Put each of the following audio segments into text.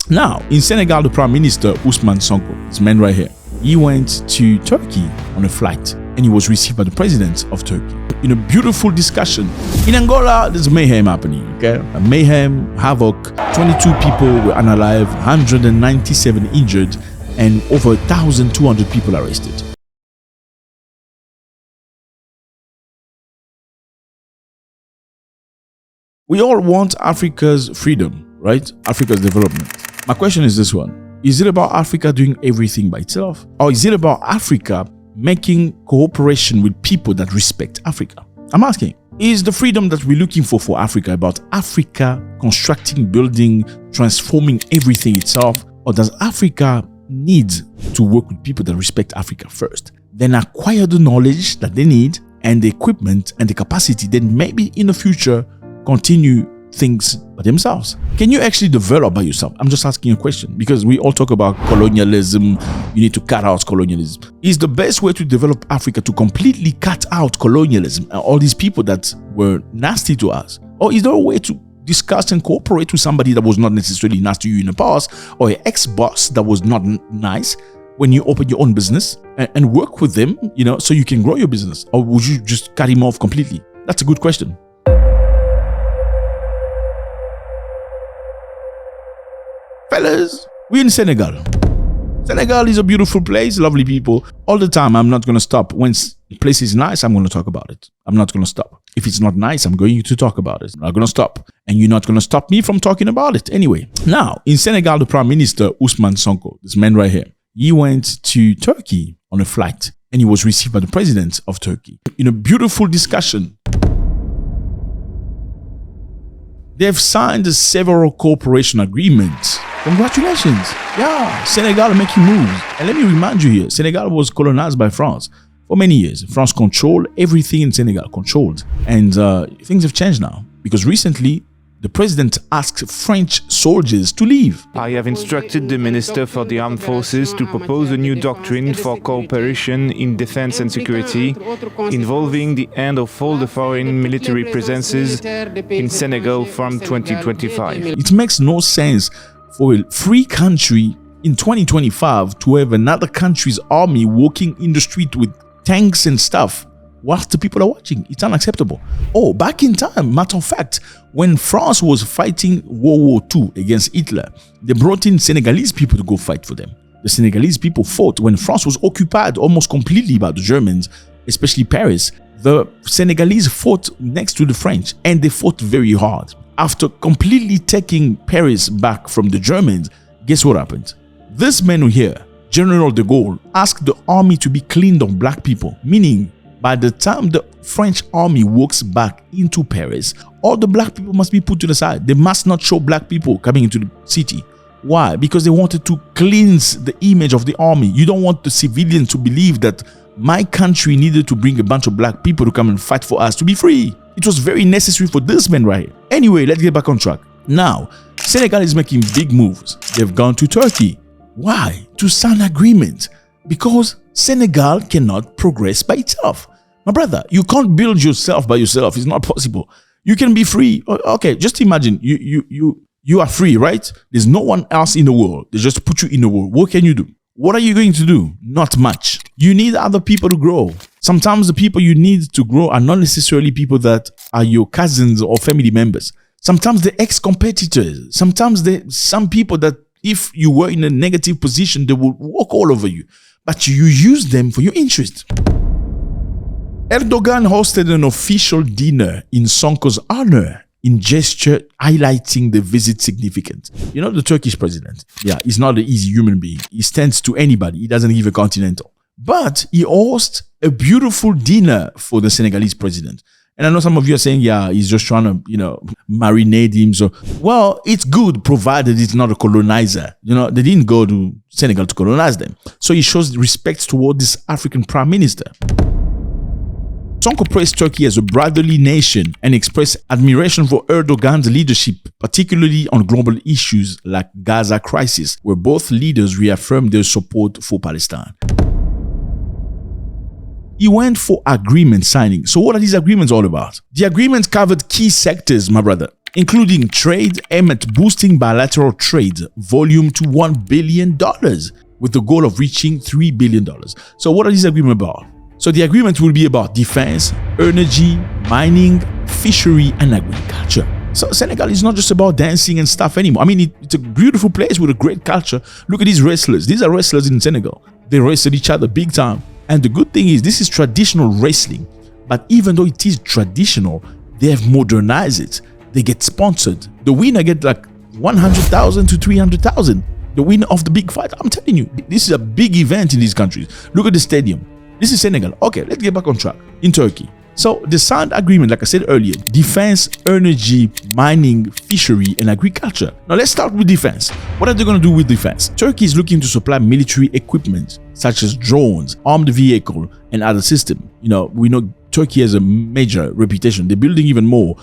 Now, in Senegal, the Prime Minister, Ousmane Sonko, this man right here, he went to Turkey on a flight and he was received by the president of Turkey in a beautiful discussion. In Angola, there's mayhem happening, okay? Mayhem, havoc, 22 people were unalive, 197 injured, and over 1,200 people arrested. We all want Africa's freedom, right? Africa's development. My question is this one. Is it about Africa doing everything by itself? Or is it about Africa making cooperation with people that respect Africa? I'm asking, is the freedom that we're looking for Africa about Africa constructing, building, transforming everything itself? Or does Africa need to work with people that respect Africa first? Then acquire the knowledge that they need and the equipment and the capacity, then maybe in the future continue things by themselves. Can you actually develop by yourself? I'm just asking a question because we all talk about colonialism. You need to cut out colonialism. Is the best way to develop Africa to completely cut out colonialism and all these people that were nasty to us? Or is there a way to discuss and cooperate with somebody that was not necessarily nice to you in the past, or an ex-boss that was not nice when you open your own business, and work with them, so you can grow your business? Or would you just cut him off completely? That's a good question. Fellas, we're in Senegal. Senegal is a beautiful place, lovely people. All the time, I'm not going to stop. When the place is nice, I'm going to talk about it. I'm not going to stop. If it's not nice, I'm going to talk about it. I'm not going to stop. And you're not going to stop me from talking about it anyway. Now, in Senegal, the Prime Minister, Ousmane Sonko, this man right here, he went to Turkey on a flight and he was received by the president of Turkey in a beautiful discussion. They've signed several cooperation agreements. Congratulations. Yeah, Senegal making moves. And let me remind you here, Senegal was colonized by France for many years. France controlled everything in Senegal, controlled. And things have changed now because recently the president asked French soldiers to leave. I have instructed the Minister for the Armed Forces to propose a new doctrine for cooperation in defense and security, involving the end of all the foreign military presences in Senegal from 2025. It makes no sense for a free country in 2025 to have another country's army walking in the street with tanks and stuff whilst the people are watching. It's unacceptable. Oh, back in time, matter of fact, when France was fighting World War II against Hitler, they brought in Senegalese people to go fight for them. The Senegalese people fought when France was occupied almost completely by the Germans, especially Paris. The Senegalese fought next to the French and they fought very hard. After completely taking Paris back from the Germans, guess what happened? This man here, General de Gaulle, asked the army to be cleaned of black people, meaning by the time the French army walks back into Paris, all the black people must be put to the side. They must not show black people coming into the city. Why? Because they wanted to cleanse the image of the army. You don't want the civilians to believe that my country needed to bring a bunch of black people to come and fight for us to be free. It was very necessary for this man right here. Anyway, let's get back on track. Now, Senegal is making big moves. They've gone to Turkey. Why? To sign agreement. Because Senegal cannot progress by itself. My brother, you can't build yourself by yourself. It's not possible. You can be free. Okay, just imagine you are free, right? There's no one else in the world. They just put you in the world. What can you do? What are you going to do? Not much. You need other people to grow. Sometimes the people you need to grow are not necessarily people that are your cousins or family members. Sometimes they're ex-competitors. Sometimes some people that if you were in a negative position, they will walk all over you. But you use them for your interest. Erdogan hosted an official dinner in Sonko's honor in gesture highlighting the visit's significance. You know, the Turkish president, he's not an easy human being. He stands to anybody. He doesn't give a continental. But he hosts a beautiful dinner for the Senegalese president. And I know some of you are saying, he's just trying to, marinate him. So, well, it's good provided it's not a colonizer. They didn't go to Senegal to colonize them. So he shows respect toward this African prime minister. Sonko praised Turkey as a brotherly nation and expressed admiration for Erdogan's leadership, particularly on global issues like Gaza crisis, where both leaders reaffirmed their support for Palestine. He went for agreement signing. So what are these agreements all about? The agreements covered key sectors, my brother, including trade aimed at boosting bilateral trade volume to $1 billion with the goal of reaching $3 billion. So what are these agreements about? So the agreement will be about defense, energy, mining, fishery, and agriculture. So Senegal is not just about dancing and stuff anymore. I mean, it's a beautiful place with a great culture. Look at these wrestlers. These are wrestlers in Senegal. They wrestle each other big time. And the good thing is this is traditional wrestling. But even though it is traditional, they have modernized it. They get sponsored. The winner get like 100,000 to 300,000. The winner of the big fight. I'm telling you, this is a big event in these countries. Look at the stadium. This is Senegal. Okay, let's get back on track. In Turkey. So the signed agreement, like I said earlier, defense, energy, mining, fishery, and agriculture. Now let's start with defense. What are they going to do with defense? Turkey is looking to supply military equipment such as drones, armed vehicle, and other systems. We know Turkey has a major reputation. They're building even more,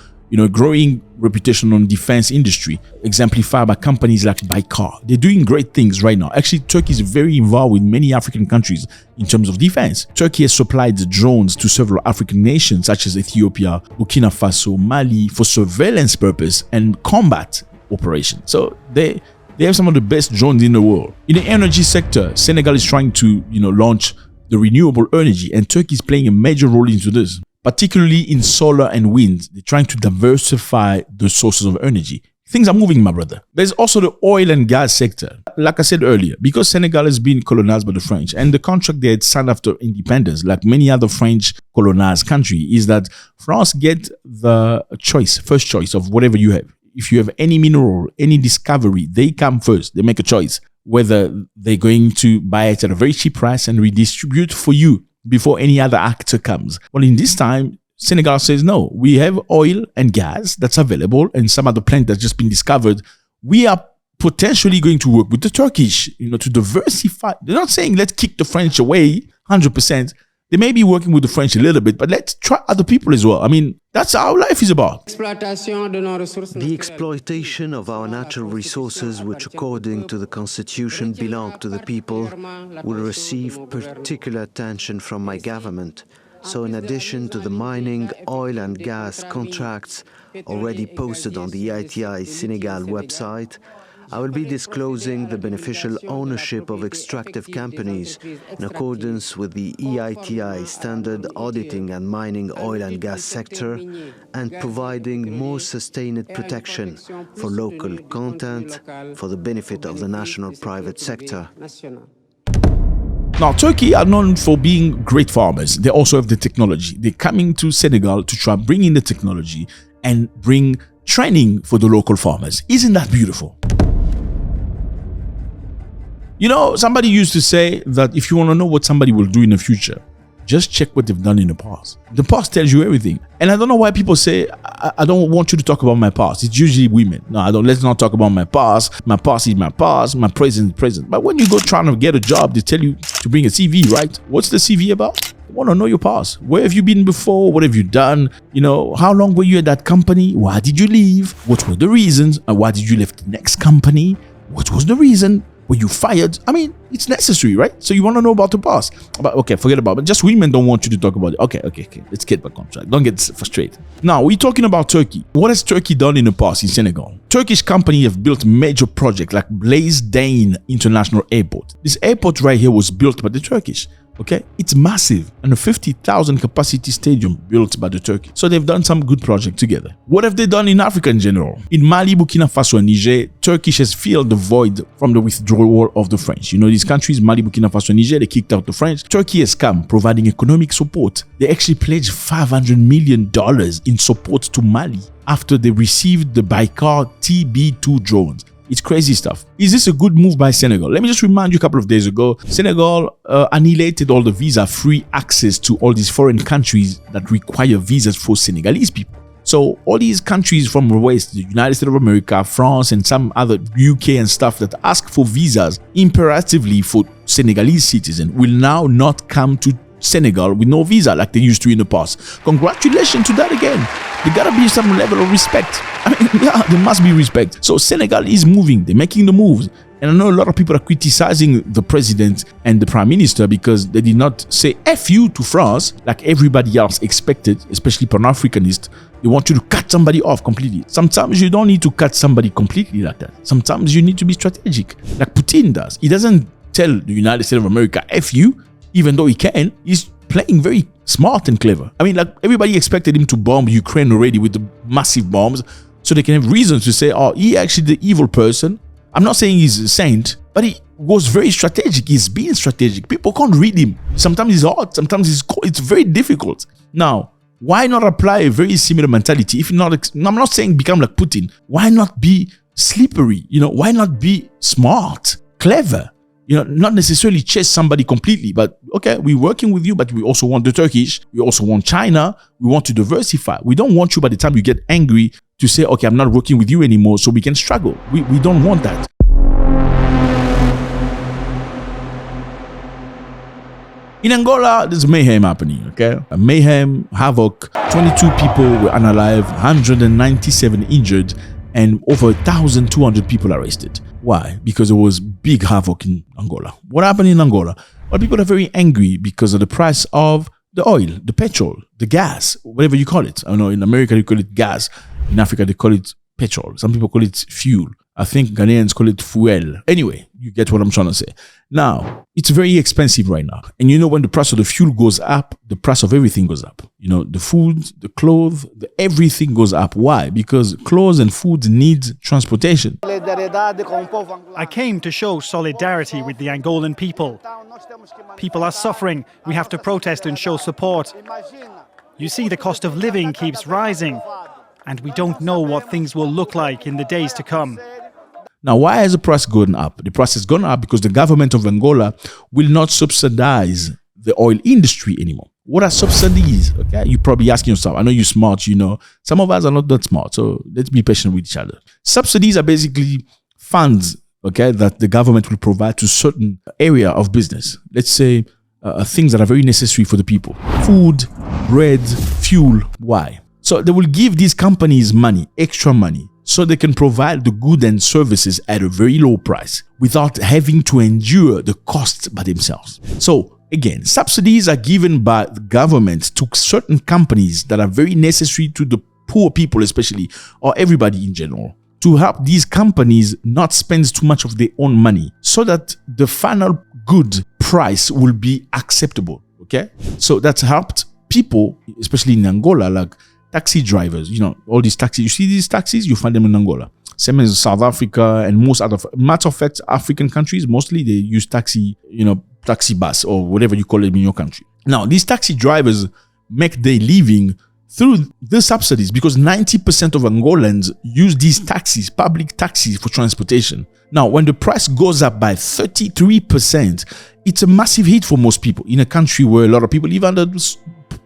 growing reputation on defense industry, exemplified by companies like Baykar. They're doing great things right now. Actually, Turkey is very involved with many African countries in terms of defense. Turkey has supplied drones to several African nations such as Ethiopia, Burkina Faso, Mali for surveillance purpose and combat operations. So they have some of the best drones in the world. In the energy sector, Senegal is trying to, launch the renewable energy, and Turkey is playing a major role into this, particularly in solar and wind. They're trying to diversify the sources of energy. Things are moving, my brother. There's also the oil and gas sector. Like I said earlier, because Senegal has been colonized by the French, and the contract they had signed after independence, like many other French colonized countries, is that France get the first choice of whatever you have. If you have any mineral, any discovery, they come first. They make a choice whether they're going to buy it at a very cheap price and redistribute for you before any other actor comes. Well, in this time, Senegal says, no, we have oil and gas that's available and some other plant that's just been discovered. We are potentially going to work with the Turkish, to diversify. They're not saying let's kick the French away 100%. They may be working with the French a little bit, but let's try other people as well. I mean, that's how life is about. The exploitation of our natural resources, which according to the constitution belong to the people, will receive particular attention from my government. So in addition to the mining, oil and gas contracts already posted on the EITI Senegal website, I will be disclosing the beneficial ownership of extractive companies in accordance with the EITI standard auditing and mining oil and gas sector, and providing more sustained protection for local content for the benefit of the national private sector. Now, Turkey are known for being great farmers. They also have the technology. They're coming to Senegal to try bring in the technology and bring training for the local farmers. Isn't that beautiful? Somebody used to say that if you want to know what somebody will do in the future, just check what they've done in the past. The past tells you everything. And I don't know why people say, I don't want you to talk about my past. It's usually women. No, let's not talk about my past. My past is my past. My present is present. But when you go trying to get a job, they tell you to bring a CV, right? What's the CV about? They want to know your past. Where have you been before? What have you done? How long were you at that company? Why did you leave? What were the reasons? And why did you leave the next company? What was the reason? Were you fired? I mean, it's necessary, right? So you want to know about the past. But okay, forget about it. Just women don't want you to talk about it. Okay. Let's get back on track. Don't get frustrated. Now, we're talking about Turkey. What has Turkey done in the past in Senegal? Turkish companies have built major projects like Blaise Dain International Airport. This airport right here was built by the Turkish. Okay, it's massive, and a 50,000 capacity stadium built by the Turkey. So they've done some good project together. What have they done in Africa in general? In Mali, Burkina Faso, and Niger, Turkish has filled the void from the withdrawal of the French. These countries, Mali, Burkina Faso, and Niger, they kicked out the French. Turkey has come, providing economic support. They actually pledged $500 million in support to Mali after they received the Baykar TB2 drones. It's crazy stuff. Is this a good move by Senegal? Let me just remind you, a couple of days ago, Senegal annihilated all the visa-free access to all these foreign countries that require visas for Senegalese people. So all these countries from the West, the United States of America, France, and some other UK and stuff that ask for visas imperatively for Senegalese citizens will now not come to Senegal with no visa like they used to in the past. Congratulations to that again. There gotta be some level of respect. I mean, yeah, there must be respect. So Senegal is moving. They're making the moves. And I know a lot of people are criticizing the president and the prime minister because they did not say F you to France like everybody else expected, especially Pan-Africanists. They want you to cut somebody off completely. Sometimes you don't need to cut somebody completely like that. Sometimes you need to be strategic, like Putin does. He doesn't tell the United States of America F you, even though he can. He's playing very smart and clever. I mean, like everybody expected him to bomb Ukraine already with the massive bombs, so they can have reasons to say, oh, he actually the evil person. I'm not saying he's a saint, but he was very strategic. He's being strategic. People can't read him. Sometimes he's hard, sometimes he's cold. It's very difficult. Now, why not apply a very similar mentality? If not, I'm not saying become like Putin. Why not be slippery? Why not be smart, clever? Not necessarily chase somebody completely, but okay, we're working with you, but we also want the Turkish. We also want China. We want to diversify. We don't want you by the time you get angry to say, okay, I'm not working with you anymore, so we can struggle. We don't want that. In Angola, there's mayhem happening, okay? Mayhem, havoc, 22 people were unalive, 197 injured, and over 1,200 people arrested. Why? Because there was big havoc in Angola. What happened in Angola? Well, people are very angry because of the price of the oil, the petrol, the gas, whatever you call it. I know in America, you call it gas. In Africa, they call it petrol. Some people call it fuel. I think Ghanaians call it fuel. Anyway, you get what I'm trying to say. Now, it's very expensive right now. And when the price of the fuel goes up, the price of everything goes up. The food, the clothes, everything goes up. Why? Because clothes and food need transportation. I came to show solidarity with the Angolan people. People are suffering. We have to protest and show support. You see, the cost of living keeps rising, and we don't know what things will look like in the days to come. Now, why has the price gone up? The price has gone up because the government of Angola will not subsidize the oil industry anymore. What are subsidies? Okay, you're probably asking yourself. I know you're smart, Some of us are not that smart, so let's be patient with each other. Subsidies are basically funds, okay, that the government will provide to certain area of business. Let's say things that are very necessary for the people. Food, bread, fuel. Why? So they will give these companies money, extra money, so they can provide the goods and services at a very low price without having to endure the costs by themselves. So again, subsidies are given by the government to certain companies that are very necessary to the poor people especially, or everybody in general, to help these companies not spend too much of their own money so that the final good price will be acceptable. Okay, so that's helped people, especially in Angola, like taxi drivers, all these taxis. You see these taxis, you find them in Angola. Same as South Africa and most other, matter of fact, African countries, mostly they use taxi, taxi bus or whatever you call it in your country. Now, these taxi drivers make their living through the subsidies because 90% of Angolans use these taxis, public taxis, for transportation. Now, when the price goes up by 33%, it's a massive hit for most people in a country where a lot of people live under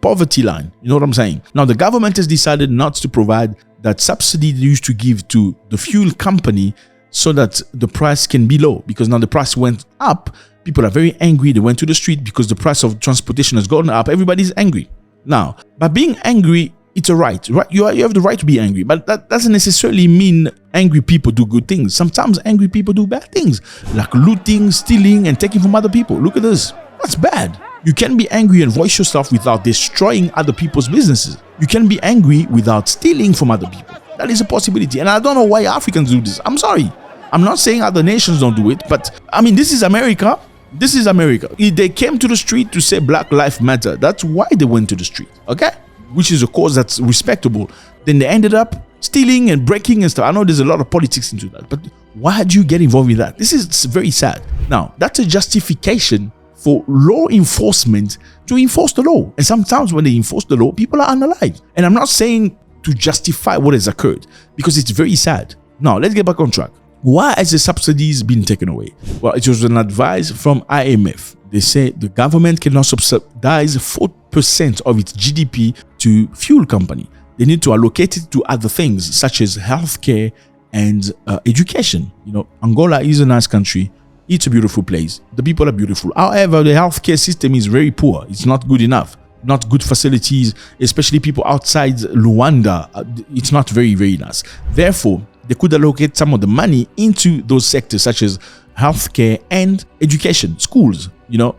poverty line. You know what I'm saying? Now, the government has decided not to provide that subsidy they used to give to the fuel company so that the price can be low, because now the price went up. People are very angry. They went to the street because the price of transportation has gone up. Everybody's angry. Now, by being angry, it's a right? You have the right to be angry, but that doesn't necessarily mean angry people do good things. Sometimes angry people do bad things, like looting, stealing, and taking from other people. Look at this. That's bad. You can be angry and voice yourself without destroying other people's businesses. You can be angry without stealing from other people. That is a possibility. And I don't know why Africans do this. I'm sorry. I'm not saying other nations don't do it, but I mean, this is America. This is America. They came to the street to say Black Lives Matter. That's why they went to the street, okay? Which is a cause that's respectable. Then they ended up stealing and breaking and stuff. I know there's a lot of politics into that, but why do you get involved with that? This is very sad. Now, that's a justification for law enforcement to enforce the law. And sometimes when they enforce the law, people are unalive. And I'm not saying to justify what has occurred, because it's very sad. Now, let's get back on track. Why has the subsidies been taken away? Well, it was an advice from IMF. They say the government cannot subsidize 4% of its GDP to fuel company. They need to allocate it to other things such as healthcare and education. Angola is a nice country. It's a beautiful place. The people are beautiful. However, the healthcare system is very poor. It's not good enough. Not good facilities, especially people outside Luanda. It's not very, very nice. Therefore, they could allocate some of the money into those sectors such as healthcare, and education, schools,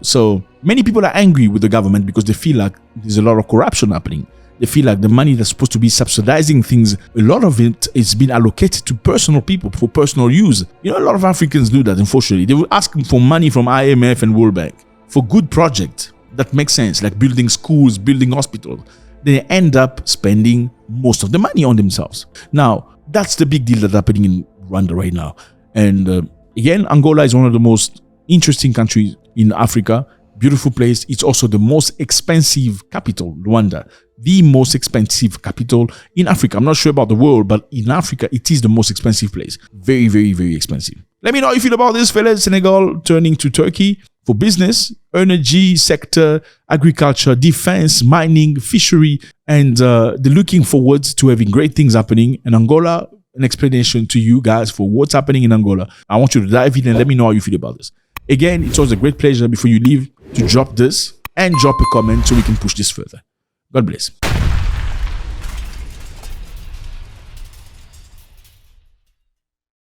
So many people are angry with the government because they feel like there's a lot of corruption happening. They feel like the money that's supposed to be subsidizing things, a lot of it is being allocated to personal people for personal use. A lot of Africans do that, unfortunately. They will ask for money from IMF and World Bank for good projects that make sense, like building schools, building hospitals. They end up spending most of the money on themselves. Now, that's the big deal that's happening in Rwanda right now. And again, Angola is one of the most interesting countries in Africa. Beautiful place. It's also the most expensive capital, Rwanda. The most expensive capital in Africa. I'm not sure about the world, but in Africa, it is the most expensive place. Very, very, very expensive. Let me know how you feel about this, fellas. Senegal turning to Turkey for business, energy sector, agriculture, defense, mining, fishery, and they're looking forward to having great things happening in Angola. An explanation to you guys for what's happening in Angola. I want you to dive in and let me know how you feel about this. Again, it's always a great pleasure before you leave to drop this and drop a comment so we can push this further. God bless.